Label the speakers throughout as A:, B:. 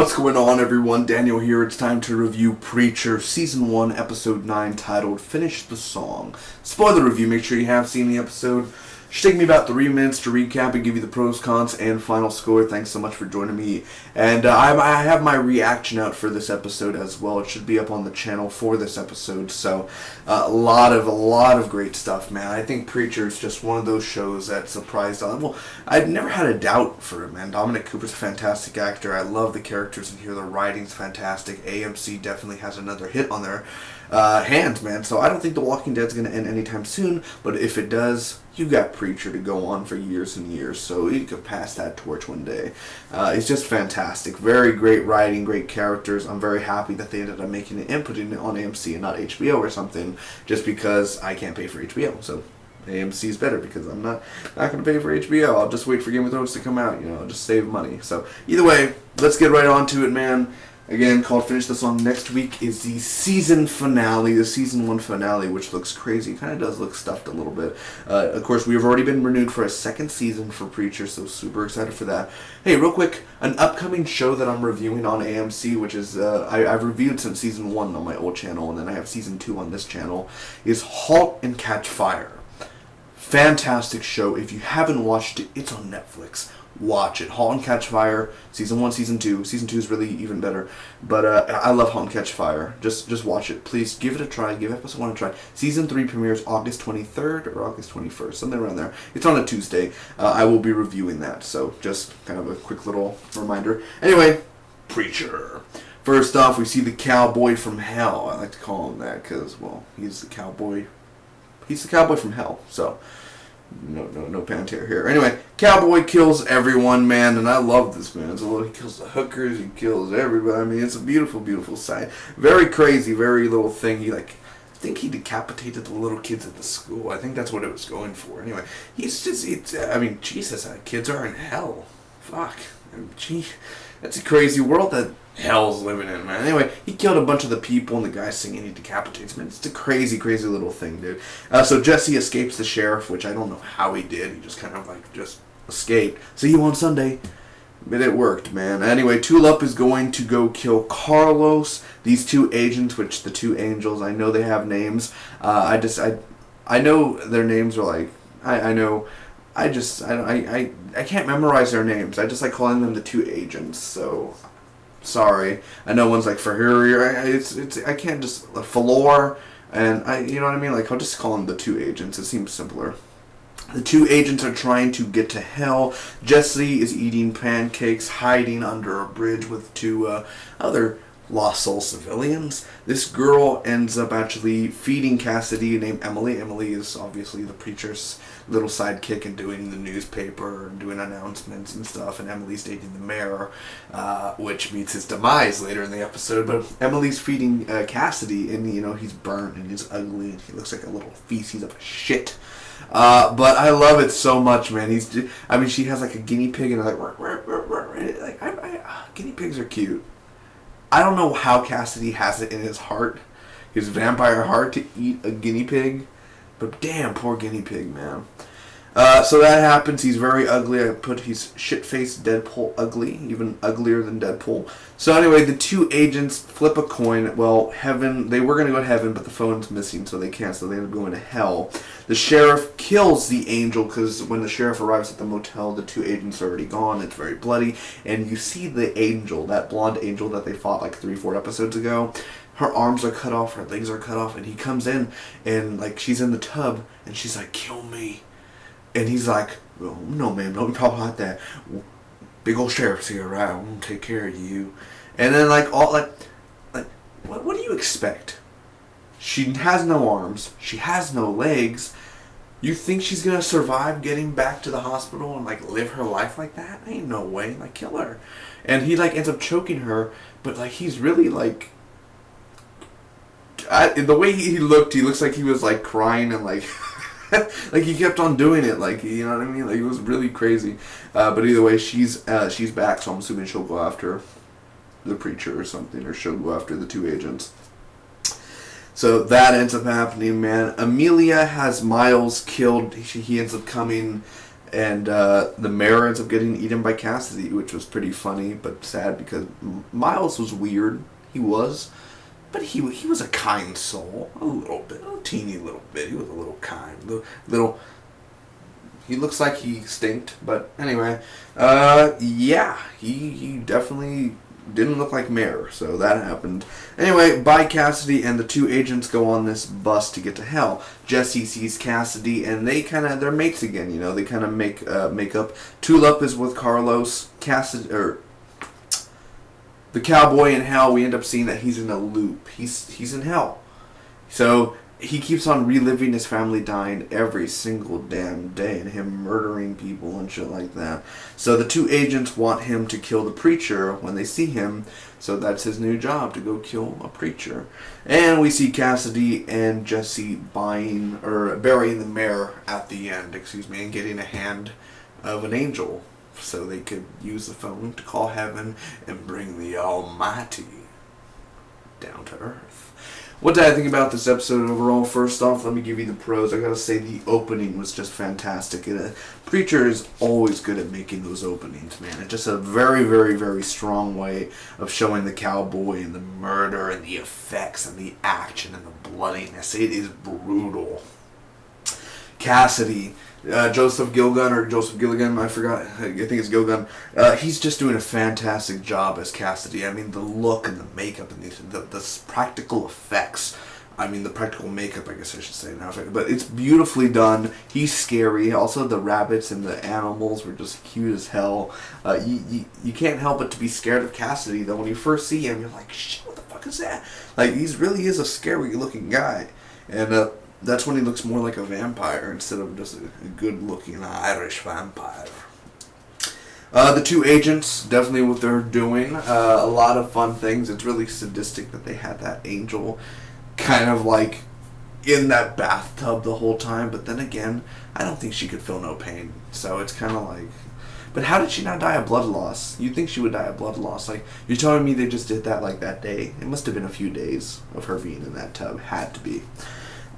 A: What's going on, everyone? Daniel here. It's time to review Preacher Season 1, Episode 9, titled Finish the Song. Spoiler review, make sure you have seen the episode. Should take me about 3 minutes to recap and give you the pros, cons, and final score. Thanks so much for joining me. And I have my reaction out for this episode as well. It should be up on the channel for this episode. So a lot of great stuff, man. I think Preacher is just one of those shows that surprised all. Well, I've never had a doubt for it, man. Dominic Cooper's a fantastic actor. I love the characters in here. The writing's fantastic. AMC definitely has another hit on their hands, man. So I don't think The Walking Dead's going to end anytime soon. But if it does, you got Preacher to go on for years and years, so you could pass that torch one day. It's just fantastic. Very great writing, great characters. I'm very happy that they ended up making it and putting it on AMC and not HBO or something, just because I can't pay for HBO. So AMC is better because I'm not going to pay for HBO. I'll just wait for Game of Thrones to come out, just save money. So either way, let's get right on to it, man. Again, called Finish the Song. Next week is the season finale, the season 1 finale, which looks crazy. Kind of does look stuffed a little bit. Of course, we've already been renewed for a second season for Preacher, so super excited for that. Hey, real quick, an upcoming show that I'm reviewing on AMC, which is, I've reviewed since season 1 on my old channel, and then I have season 2 on this channel, is Halt and Catch Fire. Fantastic show. If you haven't watched it, it's on Netflix. Watch it. Halt and Catch Fire, season 1, season 2. Season 2 is really even better. But I love Halt and Catch Fire. Just watch it. Please give it a try. Give episode 1 a try. Season 3 premieres August 23rd or August 21st, something around there. It's on a Tuesday. I will be reviewing that. So just kind of a quick little reminder. Anyway, Preacher. First off, we see the cowboy from hell. I like to call him that because, well, he's the cowboy. He's the cowboy from hell. So no Pantera here. Anyway, cowboy kills everyone, man, and I love this, man. So he kills the hookers, he kills everybody. I mean, it's a beautiful, beautiful sight. Very crazy, very little thing. I think he decapitated the little kids at the school. I think that's what it was going for. Anyway, Jesus, kids are in hell. Fuck. Gee, that's a crazy world that hell's living in, man. Anyway, he killed a bunch of the people, and the guy singing he decapitates, man. It's a crazy, crazy little thing, dude. So Jesse escapes the sheriff, which I don't know how he did. He just kind of just escaped. See you on Sunday. But it worked, man. Anyway, Tulip is going to go kill Carlos. These two agents, which the two angels, I know they have names. I know their names are like, I can't memorize their names. I just like calling them the two agents. So sorry. I know one's like Ferrari. I can't just Falor, and you know what I mean. Like I'll just call them the two agents. It seems simpler. The two agents are trying to get to hell. Jesse is eating pancakes, hiding under a bridge with two other lost soul civilians. This girl ends up actually feeding Cassidy, named Emily. Emily is obviously the preacher's little sidekick and doing the newspaper and doing announcements and stuff, and Emily's dating the mayor, which meets his demise later in the episode. But Emily's feeding Cassidy, and he's burnt and he's ugly and he looks like a little feces of shit. But I love it so much, man. She has like a guinea pig, and guinea pigs are cute. I don't know how Cassidy has it in his heart, his vampire heart, to eat a guinea pig, but damn, poor guinea pig, man. So that happens. He's very ugly. I put he's shit-faced Deadpool ugly, even uglier than Deadpool. So anyway, the two agents flip a coin. Well, they were going to go to heaven, but the phone's missing, so they can't, so they end up going to hell. The sheriff kills the angel, because when the sheriff arrives at the motel, the two agents are already gone. It's very bloody, and you see the angel, that blonde angel that they fought like 3-4 episodes ago. Her arms are cut off, her legs are cut off, and he comes in, and like she's in the tub, and she's like, "Kill me." And he's like, "Oh, no, ma'am, don't talk like that. Big old sheriff's here, right? I'm gonna take care of you." And then what do you expect? She has no arms. She has no legs. You think she's gonna survive getting back to the hospital and live her life like that? Ain't no way. Kill her. And he ends up choking her, but he's really the way he looked, he looks like he was crying and he kept on doing it, you know what I mean? It was really crazy. But either way, she's back, so I'm assuming she'll go after the preacher or something, or she'll go after the two agents. So that ends up happening, man. Amelia has Miles killed. He ends up coming And the mayor ends up getting eaten by Cassidy, which was pretty funny but sad because Miles was weird. He was. But he was a kind soul. A little bit. A teeny little bit. He was a little kind. Little he looks like he stinked. But anyway. Yeah. He definitely didn't look like Mayor. So that happened. Anyway, bye Cassidy, and the two agents go on this bus to get to hell. Jesse sees Cassidy, and they're mates again, you know. They kind of make up. Tulip is with Carlos. The cowboy in hell, we end up seeing that he's in a loop. He's in hell. So he keeps on reliving his family dying every single damn day and him murdering people and shit like that. So the two agents want him to kill the preacher when they see him. So that's his new job, to go kill a preacher. And we see Cassidy and Jesse burying the mayor at the end, and getting a hand of an angel, so they could use the phone to call heaven and bring the Almighty down to earth. What did I think about this episode overall? First off, let me give you the pros. I gotta say the opening was just fantastic. Preacher is always good at making those openings, man. It's just a very, very, very strong way of showing the cowboy and the murder and the effects and the action and the bloodiness. It is brutal. Cassidy, Joseph Gilligan, I forgot, I think it's Gilligan. He's just doing a fantastic job as Cassidy. I mean, the look and the makeup and the practical effects. I mean, the practical makeup, I guess I should say now. But it's beautifully done. He's scary. Also, the rabbits and the animals were just cute as hell. You can't help but to be scared of Cassidy, though. When you first see him, you're like, shit, what the fuck is that? Like, he really is a scary-looking guy. And, that's when he looks more like a vampire instead of just a good-looking Irish vampire. The two agents, definitely what they're doing. A lot of fun things. It's really sadistic that they had that angel kind of like in that bathtub the whole time. But then again, I don't think she could feel no pain. So it's kind of like... But how did she not die of blood loss? You'd think she would die of blood loss. Like, you're telling me they just did that like that day? It must have been a few days of her being in that tub. Had to be.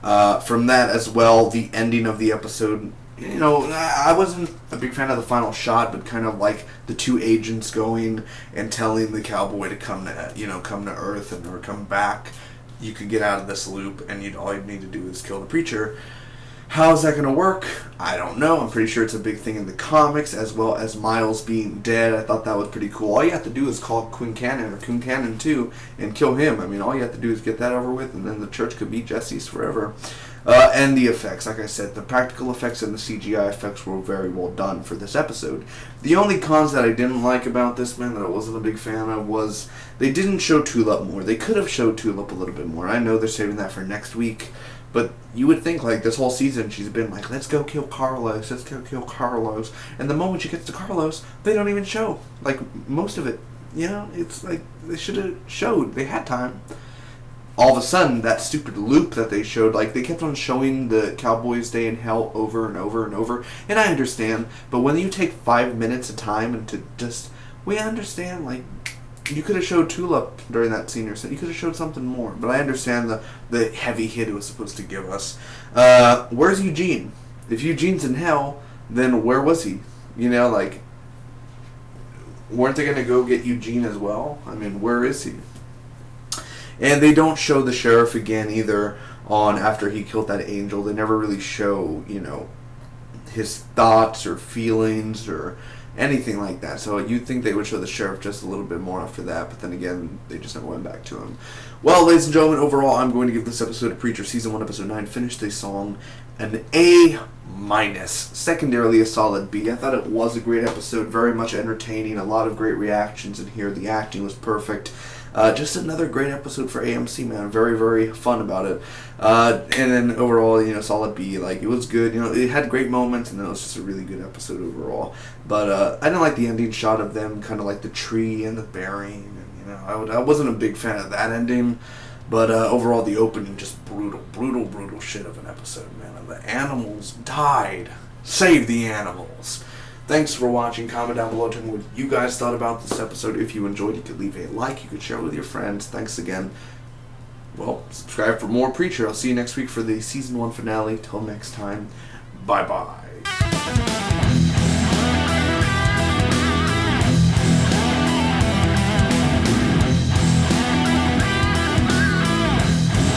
A: From that as well, the ending of the episode, you know, I wasn't a big fan of the final shot, but kind of like the two agents going and telling the cowboy to come to Earth or come back. You could get out of this loop, and all you'd need to do is kill the preacher. How is that going to work? I don't know. I'm pretty sure it's a big thing in the comics, as well as Miles being dead. I thought that was pretty cool. All you have to do is call Quincannon 2 and kill him. I mean, all you have to do is get that over with, and then the church could be Jesse's forever. And the effects, like I said, the practical effects and the CGI effects were very well done for this episode. The only cons that I didn't like about this, man, that I wasn't a big fan of, was they didn't show Tulip more. They could have showed Tulip a little bit more. I know they're saving that for next week. But you would think, like, this whole season she's been like, let's go kill Carlos, let's go kill Carlos. And the moment she gets to Carlos, they don't even show. Like, most of it, you know, it's like, they should have showed. They had time. All of a sudden, that stupid loop that they showed, like, they kept on showing the Cowboys Day in Hell over and over and over. And I understand, but when you take 5 minutes of time and to just, we understand, like, you could have showed Tulip during that senior set. You could have showed something more. But I understand the heavy hit it was supposed to give us. Where's Eugene? If Eugene's in hell, then where was he? You know, like, weren't they going to go get Eugene as well? I mean, where is he? And they don't show the sheriff again either on after he killed that angel. They never really show, you know, his thoughts or feelings or anything like that. So you'd think they would show the sheriff just a little bit more after that, but then again, they just never went back to him. Well, ladies and gentlemen, overall, I'm going to give this episode of Preacher Season 1, Episode 9, Finish This Song, an A-. Secondarily, a solid B. I thought it was a great episode, very much entertaining, a lot of great reactions in here. The acting was perfect. Just another great episode for AMC, man. Very, very fun about it. And then overall, you know, solid B. Like, it was good. You know, it had great moments, and then it was just a really good episode overall. But I didn't like the ending shot of them, kind of like the tree and the burying. And, you know, I wasn't a big fan of that ending. But overall, the opening, just brutal shit of an episode, man. And the animals died. Save the animals. Thanks for watching. Comment down below. Tell me what you guys thought about this episode. If you enjoyed, you could leave a like. You could share it with your friends. Thanks again. Well, subscribe for more Preacher. I'll see you next week for the Season 1 finale. Till next time, bye-bye.